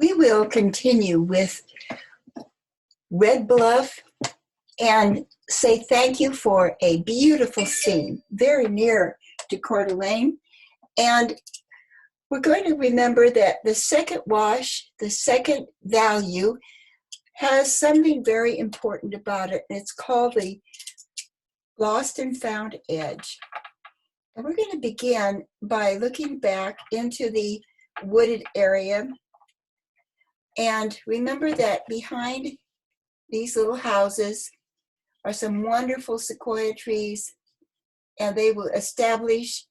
We will continue with Red Bluff and say thank you for a beautiful scene, very near to Coeur d'Alene. And we're going to remember that the second wash, the second value, has something very important about it, and it's called the lost and found edge. And we're going to begin by looking back into the wooded area. And remember that behind these little houses are some wonderful sequoia trees, and they will establish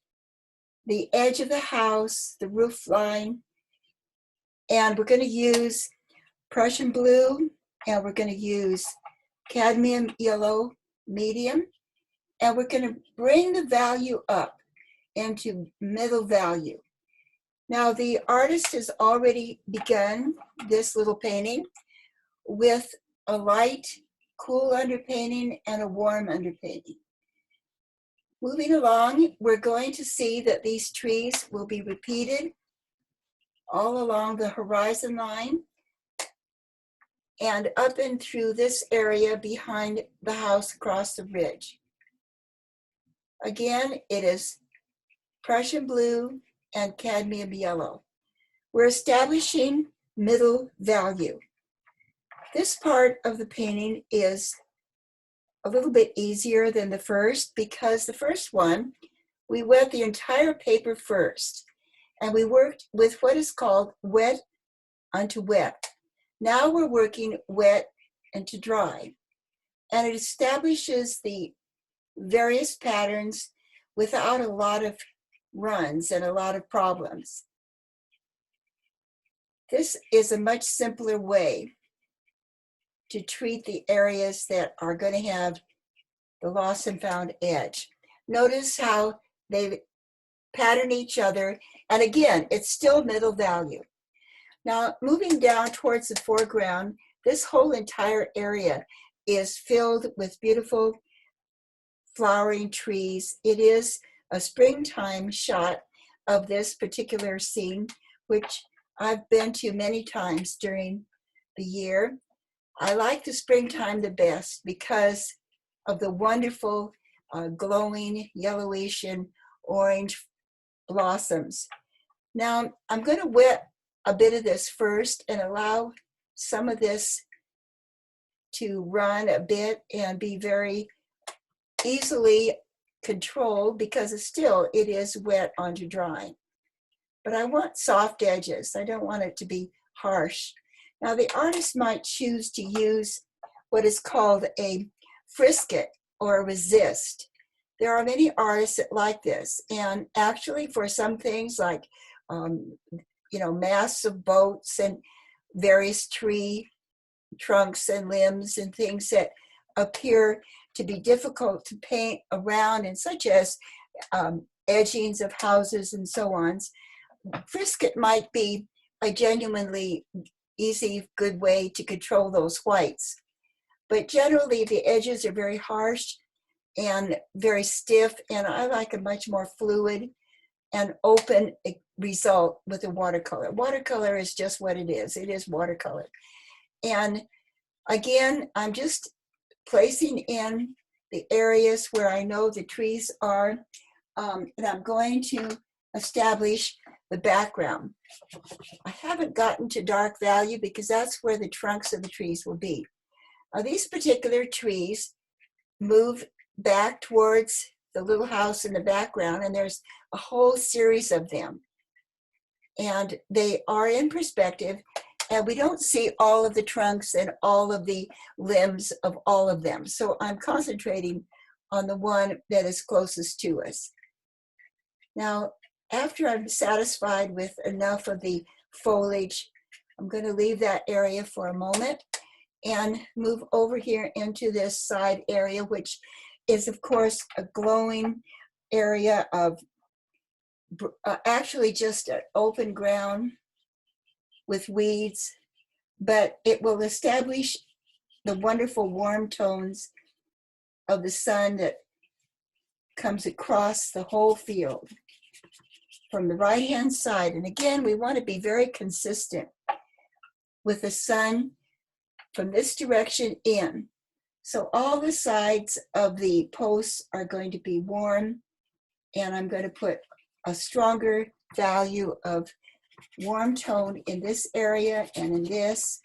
the edge of the house, the roof line. And we're going to use Prussian blue, and we're going to use cadmium yellow medium, and we're going to bring the value up into middle value. Now, the artist has already begun this little painting with a light, cool underpainting and a warm underpainting. Moving along, we're going to see that these trees will be repeated all along the horizon line and up and through this area behind the house across the ridge. Again, it is Prussian blue and cadmium yellow. We're establishing middle value. This part of the painting is a little bit easier than the first because the first one, we wet the entire paper first, and we worked with what is called wet onto wet. Now we're working wet into dry, and it establishes the various patterns without a lot of runs and a lot of problems. This is a much simpler way to treat the areas that are going to have the lost and found edge. Notice how they pattern each other, and again, it's still middle value. Now, moving down towards the foreground, this whole entire area is filled with beautiful flowering trees. It is a springtime shot of this particular scene, which I've been to many times during the year. I like the springtime the best because of the wonderful glowing yellowish and orange blossoms. Now, I'm going to wet a bit of this first and allow some of this to run a bit and be very easily controlled because it is wet onto dry. But I want soft edges. I don't want it to be harsh. Now, the artist might choose to use what is called a frisket or a resist. There are many artists that like this, and actually for some things like masts of boats and various tree trunks and limbs and things that appear to be difficult to paint around, and such as edgings of houses and so on, frisket might be a genuinely easy, good way to control those whites. But generally, the edges are very harsh and very stiff, and I like a much more fluid and open result with a watercolor. Watercolor is just what it is. It is watercolor. And again, I'm just placing in the areas where I know the trees are, and I'm going to establish the background. I haven't gotten to dark value because that's where the trunks of the trees will be. Now, these particular trees move back towards the little house in the background, and there's a whole series of them. And they are in perspective, and we don't see all of the trunks and all of the limbs of all of them. So I'm concentrating on the one that is closest to us. Now, after I'm satisfied with enough of the foliage, I'm going to leave that area for a moment and move over here into this side area, which is, of course, a glowing area of actually just an open ground with weeds, but it will establish the wonderful warm tones of the sun that comes across the whole field from the right-hand side. And again, we want to be very consistent with the sun from this direction in. So all the sides of the posts are going to be warm, and I'm going to put a stronger value of warm tone in this area and in this.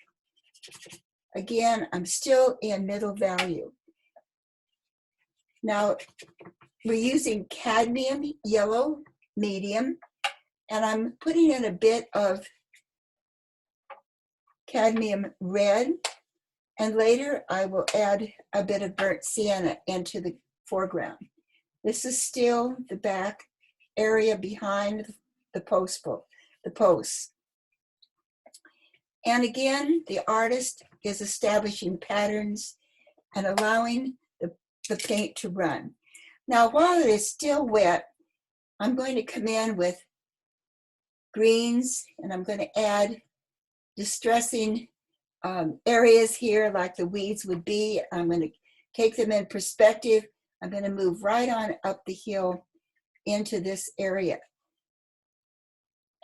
Again, I'm still in middle value. Now, we're using cadmium yellow medium, and I'm putting in a bit of cadmium red, and later I will add a bit of burnt sienna into the foreground. This is still the back area behind the posts. And again, the artist is establishing patterns and allowing the paint to run. Now, while it is still wet, I'm going to come in with greens, and I'm going to add distressing areas here like the weeds would be. I'm going to take them in perspective. I'm going to move right on up the hill into this area,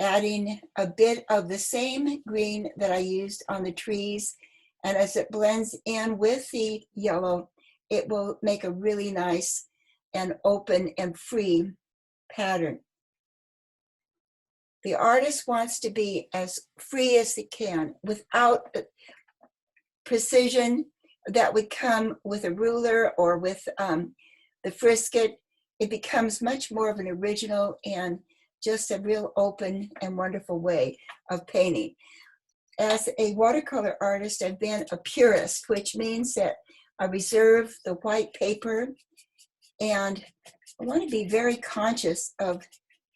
adding a bit of the same green that I used on the trees. And as it blends in with the yellow, it will make a really nice and open and free pattern. The artist wants to be as free as they can without the precision that would come with a ruler or with the frisket. It becomes much more of an original and just a real open and wonderful way of painting. As a watercolor artist, I've been a purist, which means that I reserve the white paper, and I want to be very conscious of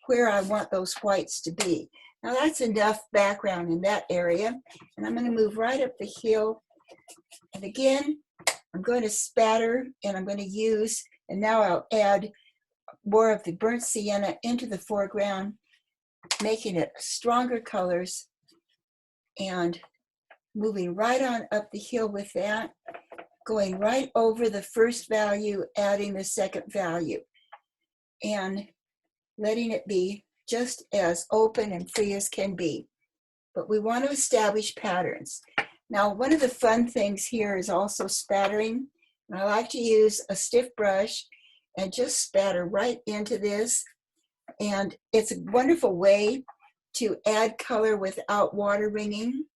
where I want those whites to be. Now that's enough background in that area, and I'm going to move right up the hill. And again, I'm going to spatter, and I'm going to use, and now I'll add more of the burnt sienna into the foreground, making it stronger colors, and moving right on up the hill with that, going right over the first value, adding the second value, and letting it be just as open and free as can be. But we want to establish patterns. Now, one of the fun things here is also spattering. And I like to use a stiff brush and just spatter right into this. And it's a wonderful way to add color without water wringing.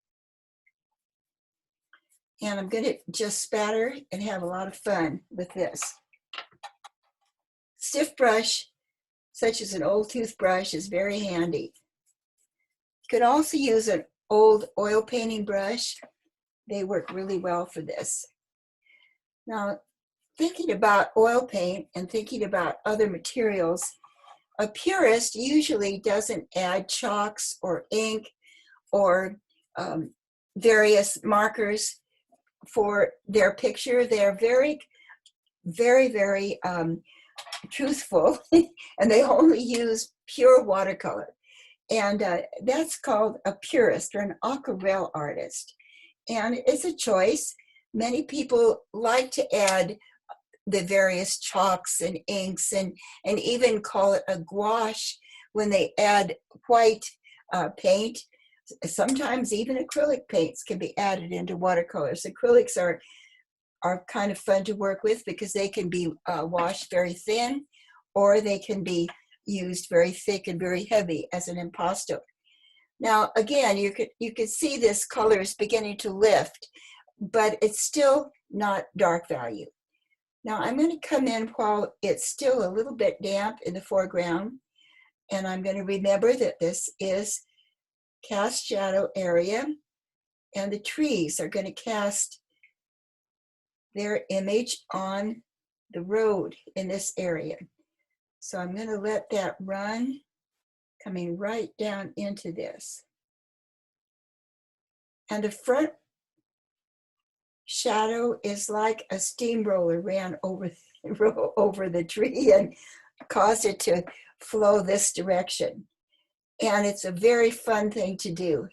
And I'm going to just spatter and have a lot of fun with this. Stiff brush, such as an old toothbrush, is very handy. You could also use an old oil painting brush. They work really well for this. Now, thinking about oil paint and thinking about other materials, a purist usually doesn't add chalks or ink or various markers for their picture. They're very, very, very truthful, and they only use pure watercolor. And that's called a purist or an aquarelle artist. And it's a choice. Many people like to add the various chalks and inks and even call it a gouache when they add white paint. Sometimes even acrylic paints can be added into watercolors. Acrylics are kind of fun to work with because they can be washed very thin, or they can be used very thick and very heavy as an impasto. Now, again, you could see this color is beginning to lift, but it's still not dark value. Now, I'm going to come in while it's still a little bit damp in the foreground, and I'm going to remember that this is cast shadow area, and the trees are going to cast their image on the road in this area. So I'm going to let that run, coming right down into this. And the front shadow is like a steamroller ran over the tree and caused it to flow this direction. And it's a very fun thing to do,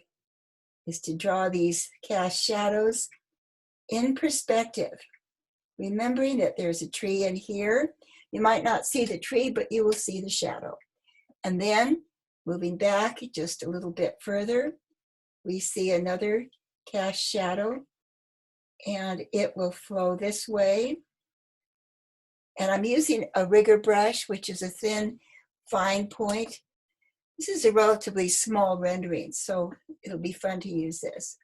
is to draw these cast shadows in perspective, remembering that there's a tree in here. You might not see the tree, but you will see the shadow. And then moving back just a little bit further, we see another cast shadow, and it will flow this way. And I'm using a rigger brush, which is a thin, fine point. This is a relatively small rendering, so it'll be fun to use this.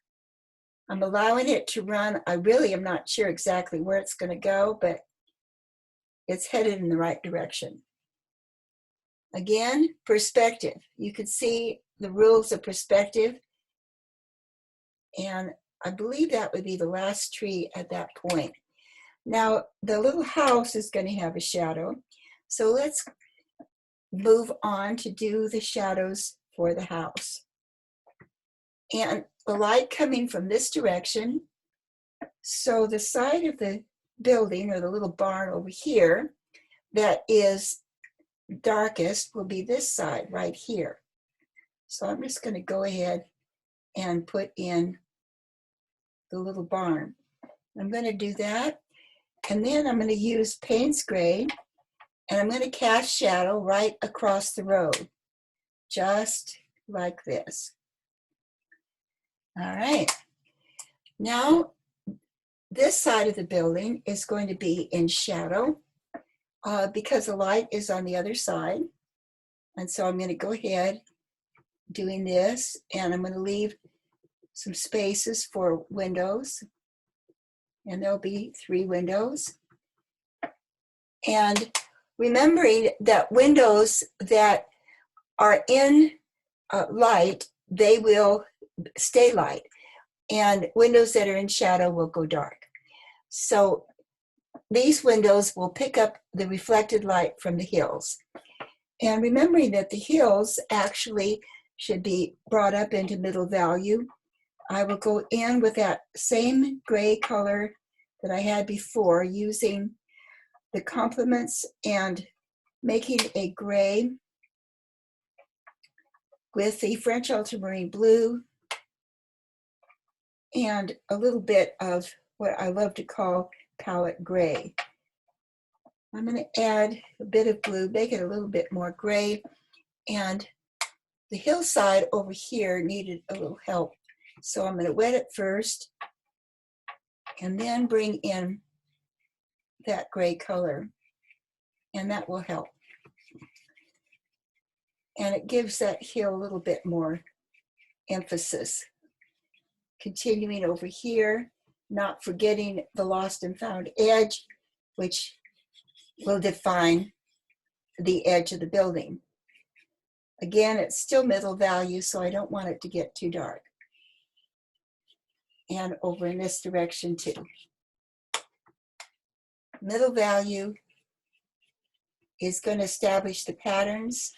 I'm allowing it to run. I really am not sure exactly where it's going to go, but it's headed in the right direction. Again, perspective. You can see the rules of perspective. And I believe that would be the last tree at that point. Now, the little house is going to have a shadow. So let's move on to do the shadows for the house. And the light coming from this direction. So the side of the building, or the little barn over here, that is darkest will be this side right here. So I'm just going to go ahead and put in the little barn. I'm going to do that. And then I'm going to use Payne's Gray, and I'm going to cast shadow right across the road, just like this. All right. Now, this side of the building is going to be in shadow because the light is on the other side. And so I'm going to go ahead doing this, and I'm going to leave some spaces for windows. And there'll be 3 windows. And remembering that windows that are in light, they will stay light. And windows that are in shadow will go dark. So these windows will pick up the reflected light from the hills. And remembering that the hills actually should be brought up into middle value, I will go in with that same gray color that I had before, using the complements and making a gray with the French ultramarine blue and a little bit of what I love to call palette gray. I'm going to add a bit of blue, make it a little bit more gray, and the hillside over here needed a little help. So I'm going to wet it first and then bring in that gray color, and that will help. And it gives that hill a little bit more emphasis. Continuing over here, not forgetting the lost and found edge, which will define the edge of the building. Again, it's still middle value, so I don't want it to get too dark. And over in this direction too. Middle value is going to establish the patterns.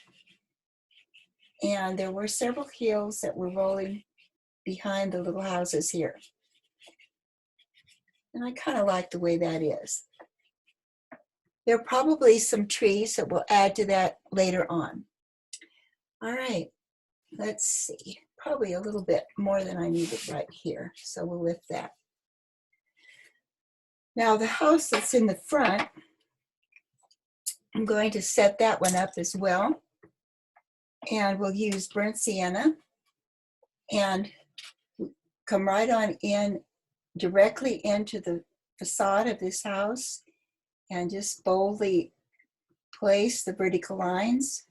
And there were several hills that were rolling behind the little houses here. And I kind of like the way that is. There are probably some trees that will add to that later on. All right, let's see. Probably a little bit more than I needed right here. So we'll lift that. Now the house that's in the front, I'm going to set that one up as well. And we'll use burnt sienna and come right on in directly into the facade of this house and just boldly place the vertical lines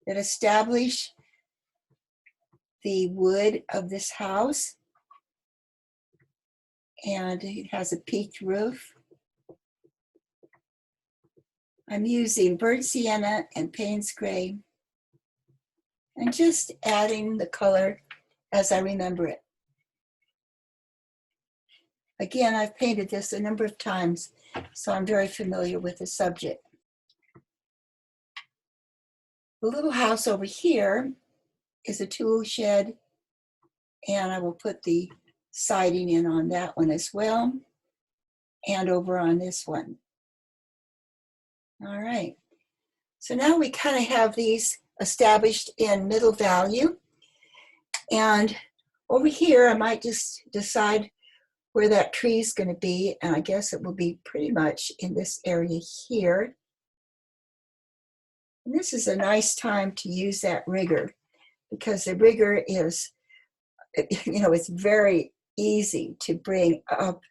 that establish the wood of this house. And it has a peaked roof. I'm using burnt sienna and Payne's Gray and just adding the color as I remember it. Again, I've painted this a number of times, so I'm very familiar with the subject. The little house over here is a tool shed, and I will put the siding in on that one as well, and over on this one. All right, so now we kind of have these established in middle value, and over here I might just decide where that tree is going to be, and I guess it will be pretty much in this area here. And this is a nice time to use that rigger, because the rigger is it's very easy to bring up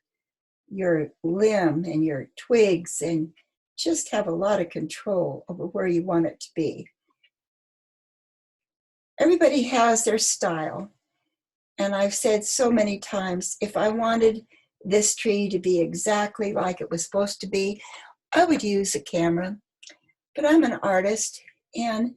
your limb and your twigs and just have a lot of control over where you want it to be. Everybody has their style. And I've said so many times, if I wanted this tree to be exactly like it was supposed to be, I would use a camera. But I'm an artist, and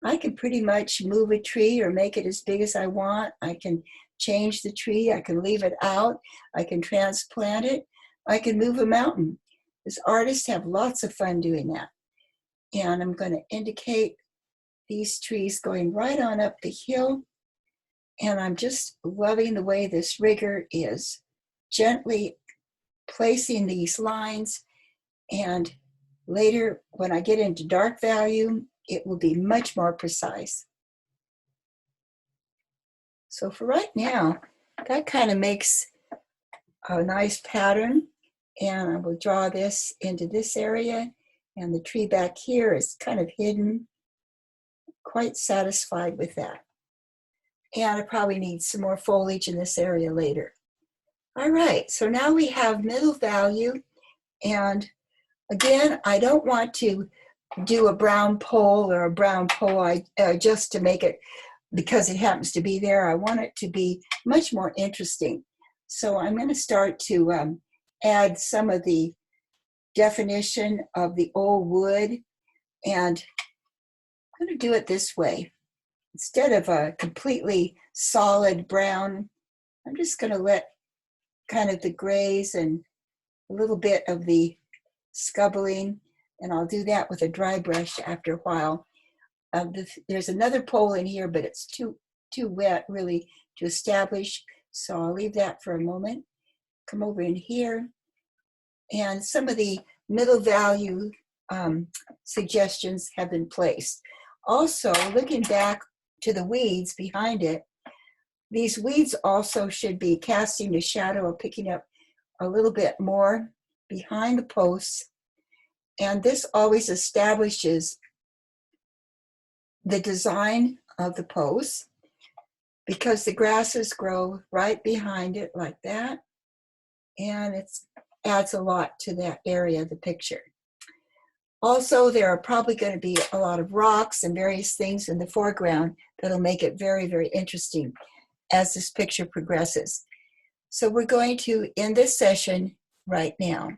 I can pretty much move a tree or make it as big as I want. I can change the tree. I can leave it out. I can transplant it. I can move a mountain. As artists have lots of fun doing that. And I'm going to indicate these trees going right on up the hill. And I'm just loving the way this rigger is gently placing these lines. And later, when I get into dark value, it will be much more precise. So for right now, that kind of makes a nice pattern. And I will draw this into this area. And the tree back here is kind of hidden. Quite satisfied with that. And I probably need some more foliage in this area later. All right, so now we have middle value. And again, I don't want to do a brown pole or a brown pole just to make it because it happens to be there. I want it to be much more interesting. So I'm going to start to add some of the definition of the old wood, and I'm going to do it this way. Instead of a completely solid brown, I'm just going to let kind of the grays and a little bit of the scubbling, and I'll do that with a dry brush after a while. There's another pole in here, but it's too wet really to establish, so I'll leave that for a moment. Come over in here, and some of the middle value suggestions have been placed. Also, looking back to the weeds behind it, these weeds also should be casting a shadow or picking up a little bit more behind the posts. And this always establishes the design of the posts because the grasses grow right behind it like that. And it adds a lot to that area of the picture. Also, there are probably going to be a lot of rocks and various things in the foreground that'll make it very, very interesting as this picture progresses. So we're going to end this session right now.